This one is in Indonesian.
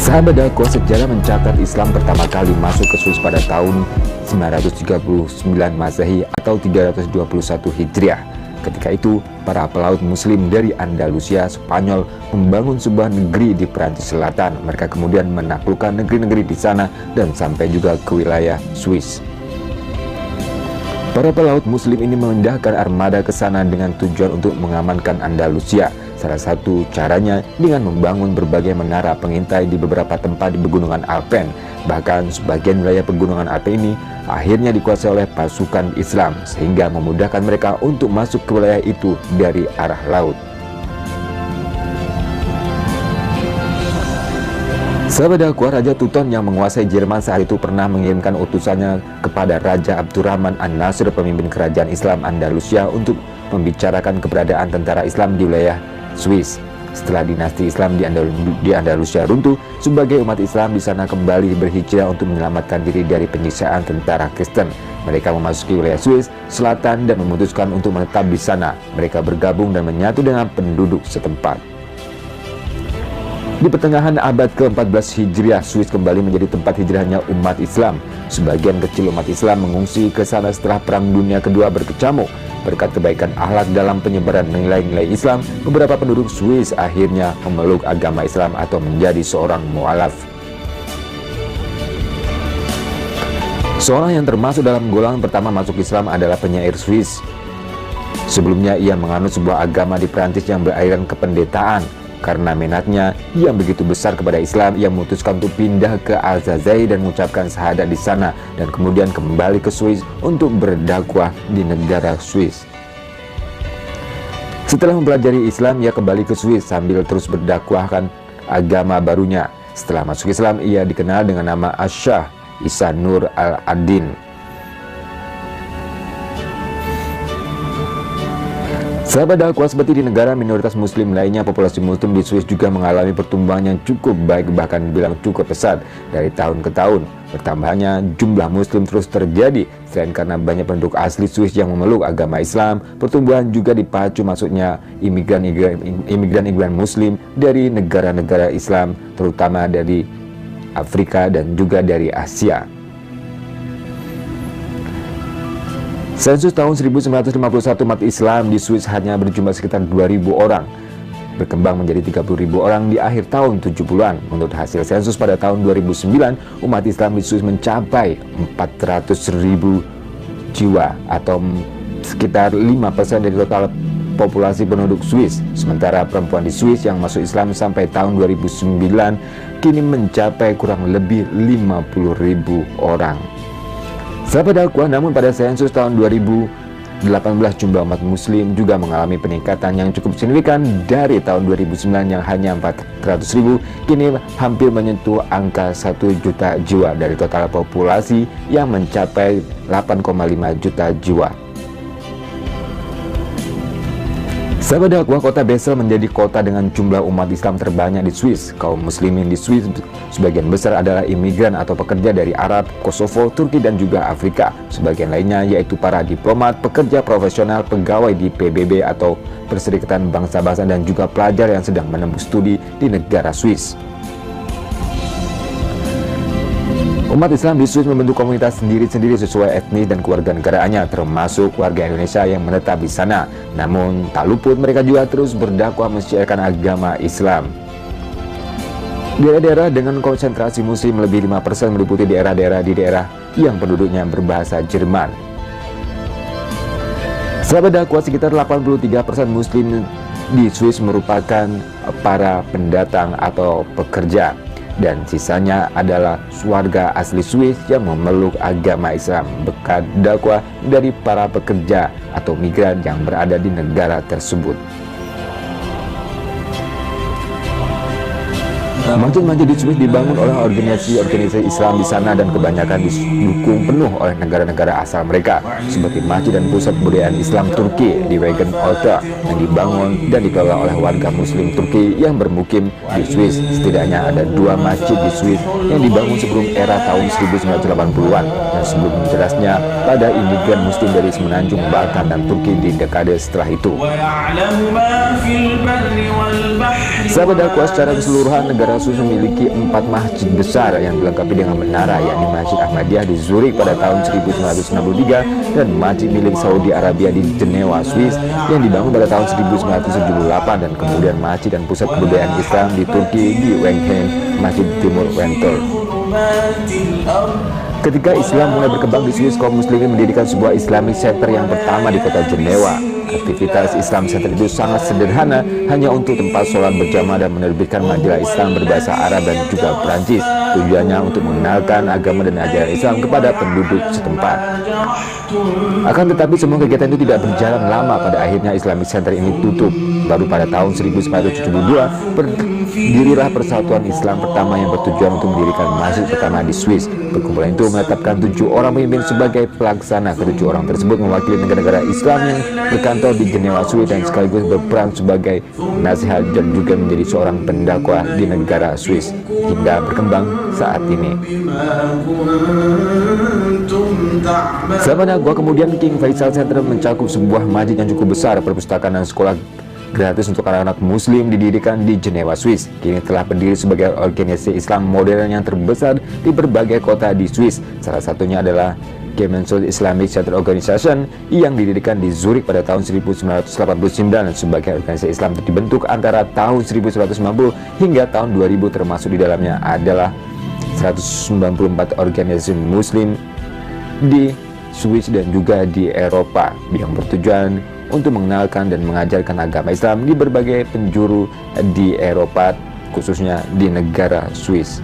Sahabat dakwah, sejarah mencatat Islam pertama kali masuk ke Swiss pada tahun 939 Masehi atau 321 Hijriah. Ketika itu, para pelaut muslim dari Andalusia, Spanyol membangun sebuah negeri di Perancis Selatan. Mereka kemudian menaklukkan negeri-negeri di sana dan sampai juga ke wilayah Swiss. Para pelaut muslim ini memindahkan armada ke sana dengan tujuan untuk mengamankan Andalusia. Salah satu caranya dengan membangun berbagai menara pengintai di beberapa tempat di pegunungan Alpen. Bahkan sebagian wilayah pegunungan Alpen ini akhirnya dikuasai oleh pasukan Islam, sehingga memudahkan mereka untuk masuk ke wilayah itu dari arah laut. Sahabat dakwah, Raja Tuton yang menguasai Jerman saat itu pernah mengirimkan utusannya kepada Raja Abdurrahman An-Nasir, pemimpin kerajaan Islam Andalusia, untuk membicarakan keberadaan tentara Islam di wilayah Swiss. Setelah dinasti Islam di Andalusia runtuh, sebagai umat Islam di sana kembali berhijrah untuk menyelamatkan diri dari penyiksaan tentara Kristen. Mereka memasuki wilayah Swiss Selatan dan memutuskan untuk menetap di sana. Mereka bergabung dan menyatu dengan penduduk setempat. Di pertengahan abad ke-14 Hijriah, Swiss kembali menjadi tempat hijrahnya umat Islam. Sebagian kecil umat Islam mengungsi ke sana setelah Perang Dunia Kedua berkecamuk. Berkat kebaikan akhlak dalam penyebaran nilai-nilai Islam, beberapa penduduk Swiss akhirnya memeluk agama Islam atau menjadi seorang mu'alaf. Seorang yang termasuk dalam golongan pertama masuk Islam adalah penyair Swiss. Sebelumnya ia menganut sebuah agama di Perancis yang beraliran kependetaan. Karena minatnya yang begitu besar kepada Islam, ia memutuskan untuk pindah ke Alsace dan mengucapkan syahadat di sana, dan kemudian kembali ke Swiss untuk berdakwah di negara Swiss. Setelah mempelajari Islam, ia kembali ke Swiss sambil terus berdakwahkan agama barunya. Setelah masuk Islam, ia dikenal dengan nama Asyah Isa Nur Al-Adin. Sahabat dakwah, seperti di negara minoritas muslim lainnya, populasi muslim di Swiss juga mengalami pertumbuhan yang cukup baik, bahkan dibilang cukup pesat dari tahun ke tahun. Bertambahnya jumlah muslim terus terjadi. Selain karena banyak penduduk asli Swiss yang memeluk agama Islam, pertumbuhan juga dipacu masuknya imigran muslim dari negara-negara Islam, terutama dari Afrika dan juga dari Asia. Sensus tahun 1951, umat Islam di Swiss hanya berjumlah sekitar 2.000 orang, berkembang menjadi 30.000 orang di akhir tahun 70-an. Menurut hasil sensus pada tahun 2009, umat Islam di Swiss mencapai 400.000 jiwa atau sekitar 5% dari total populasi penduduk Swiss. Sementara perempuan di Swiss yang masuk Islam sampai tahun 2009 kini mencapai kurang lebih 50.000 orang. Sahabat dakwah, namun pada sensus tahun 2018 jumlah umat muslim juga mengalami peningkatan yang cukup signifikan. Dari tahun 2009 yang hanya 400.000, kini hampir menyentuh angka 1 juta jiwa dari total populasi yang mencapai 8,5 juta jiwa. Sahabat dakwah, kota Basel menjadi kota dengan jumlah umat Islam terbanyak di Swiss. Kaum muslimin di Swiss sebagian besar adalah imigran atau pekerja dari Arab, Kosovo, Turki, dan juga Afrika. Sebagian lainnya yaitu para diplomat, pekerja profesional, pegawai di PBB atau Perserikatan Bangsa-Bangsa, dan juga pelajar yang sedang menempuh studi di negara Swiss. Umat Islam di Swiss membentuk komunitas sendiri-sendiri sesuai etnis dan kewarganegaraannya, termasuk warga Indonesia yang menetap di sana. Namun tak luput mereka juga terus berdakwah mensiarkan agama Islam. Daerah-daerah dengan konsentrasi muslim lebih 5% meliputi daerah-daerah di daerah yang penduduknya berbahasa Jerman. Sahabat dakwah, sekitar 83% muslim di Swiss merupakan para pendatang atau pekerja, dan sisanya adalah warga asli Swiss yang memeluk agama Islam berkat dakwah dari para pekerja atau migran yang berada di negara tersebut. Masjid-masjid di Swiss dibangun oleh organisasi Islam di sana dan kebanyakan didukung penuh oleh negara-negara asal mereka, seperti masjid dan pusat kebudayaan Islam Turki di Wagen Alta yang dibangun dan dikelola oleh warga muslim Turki yang bermukim di Swiss. Setidaknya ada 2 masjid di Swiss yang dibangun sebelum era tahun 1980-an dan sebelum menjerasnya pada imigran muslim dari semenanjung Balkan dan Turki di dekade setelah itu. Sahabat dakwah, secara keseluruhan negara negara Swiss memiliki 4 masjid besar yang dilengkapi dengan menara, yakni Masjid Ahmadiyah di Zurich pada tahun 1963 dan masjid milik Saudi Arabia di Jenewa, Swiss yang dibangun pada tahun 1978, dan kemudian masjid dan pusat kebudayaan Islam di Turki di Wengen, Masjid Timur Wentor. Ketika Islam mulai berkembang di Swiss, kaum muslimin mendirikan sebuah Islamic Center yang pertama di kota Jenewa. Aktivitas Islam Center itu sangat sederhana, hanya untuk tempat sholat berjamaah dan menerbitkan majalah Islam berbahasa Arab dan juga Perancis. Tujuannya untuk mengenalkan agama dan ajaran Islam kepada penduduk setempat. Akan tetapi semua kegiatan itu tidak berjalan lama. Pada akhirnya Islamic Center ini tutup. Baru pada tahun 1972 berdirilah Persatuan Islam pertama yang bertujuan untuk mendirikan masjid pertama di Swiss. Perkumpulan itu menetapkan 7 orang pemimpin sebagai pelaksana. Ke-7 orang tersebut mewakili negara-negara Islam yang berkantor di Jenewa, Swiss, dan sekaligus berperan sebagai nasihat dan juga menjadi seorang pendakwah di negara Swiss hingga berkembang saat ini. Zaman gua kemudian King Faisal Center mencakup sebuah masjid yang cukup besar, perpustakaan dan sekolah gratis untuk anak-anak muslim didirikan di Jenewa, Swiss. Kini telah berdiri sebagai organisasi Islam modern yang terbesar di berbagai kota di Swiss. Salah satunya adalah Gemeinschaft Islamic Center Organization yang didirikan di Zurich pada tahun 1989. Sebagai organisasi Islam dibentuk antara tahun 1990 hingga tahun 2000, termasuk di dalamnya adalah 194 organisasi muslim di Swiss dan juga di Eropa yang bertujuan untuk mengenalkan dan mengajarkan agama Islam di berbagai penjuru di Eropa, khususnya di negara Swiss.